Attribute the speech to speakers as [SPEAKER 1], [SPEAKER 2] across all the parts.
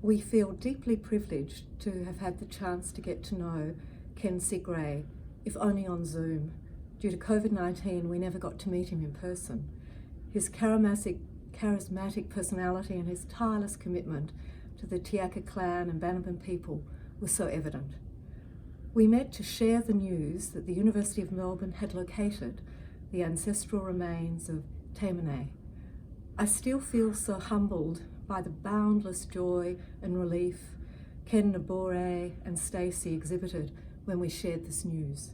[SPEAKER 1] We feel deeply privileged to have had the chance to get to know Ken Sigrah, if only on Zoom. Due to COVID-19, we never got to meet him in person. His charismatic personality and his tireless commitment to the Tiaka clan and Bannerman people was so evident. We met to share the news that the University of Melbourne had located the ancestral remains of Taymane. I still feel so humbled by the boundless joy and relief Ken, Nabore and Stacey exhibited when we shared this news.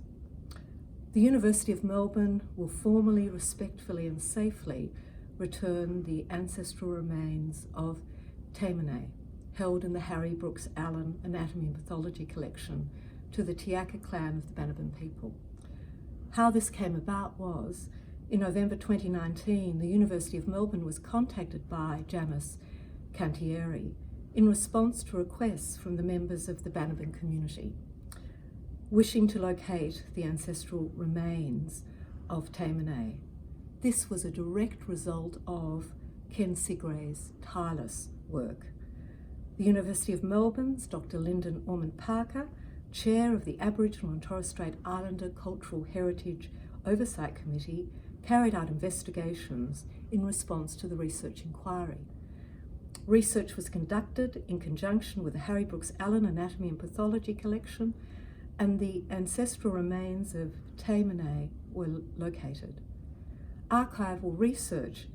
[SPEAKER 1] The University of Melbourne will formally, respectfully and safely return the ancestral remains of Taymane, held in the Harry Brooks Allen Anatomy and Pathology collection, to the Tiaka clan of the Bannerman people. How this came about was, in November 2019, the University of Melbourne was contacted by Janice Cantieri in response to requests from the members of the Bannerman community, wishing to locate the ancestral remains of Taymane. This was a direct result of Ken Sigrah's tireless work. The University of Melbourne's Dr. Lyndon Ormond Parker, Chair of the Aboriginal and Torres Strait Islander Cultural Heritage Oversight Committee, carried out investigations in response to the research inquiry. Research was conducted in conjunction with the Harry Brooks Allen Anatomy and Pathology collection, and the ancestral remains of Taymane were located. Archival research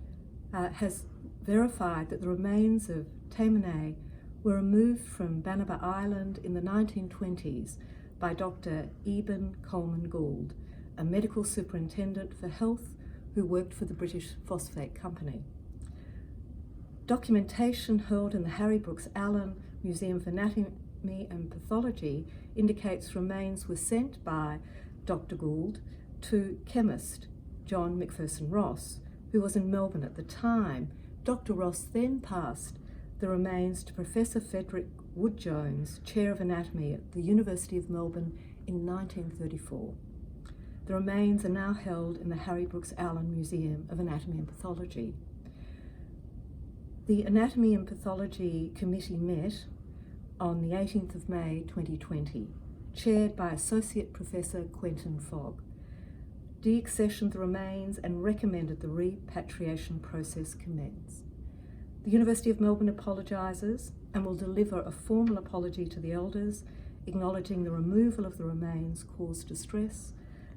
[SPEAKER 1] has verified that the remains of Taymane were removed from Banaba Island in the 1920s by Dr. Eben Coleman Gould, a medical superintendent for health who worked for the British Phosphate Company. Documentation held in the Harry Brooks Allen Museum for Anatomy and Pathology indicates remains were sent by Dr. Gould to chemist John McPherson Ross, who was in Melbourne at the time. Dr. Ross then passed the remains to Professor Frederick Wood-Jones, Chair of Anatomy at the University of Melbourne in 1934. The remains are now held in the Harry Brooks Allen Museum of Anatomy and Pathology. The Anatomy and Pathology Committee met on the 18th of May 2020, chaired by Associate Professor Quentin Fogg, deaccessioned the remains and recommended the repatriation process commence. The University of Melbourne apologises and will deliver a formal apology to the elders, acknowledging the removal of the remains caused distress.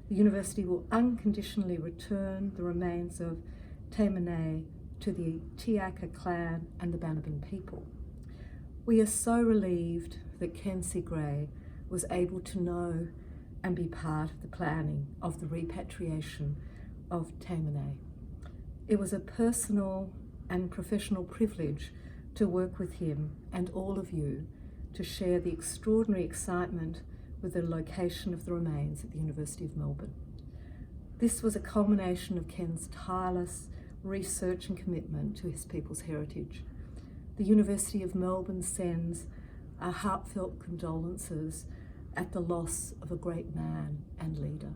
[SPEAKER 1] The University will unconditionally return the remains of Taymane to the Tiaka clan and the Bannerman people. We are so relieved that Ken Sigrah was able to know and be part of the planning of the repatriation of Taymane. It was a personal and professional privilege to work with him and all of you to share the extraordinary excitement with the location of the remains at the University of Melbourne. This was a culmination of Ken's tireless research and commitment to his people's heritage. The University of Melbourne sends our heartfelt condolences at the loss of a great man and leader.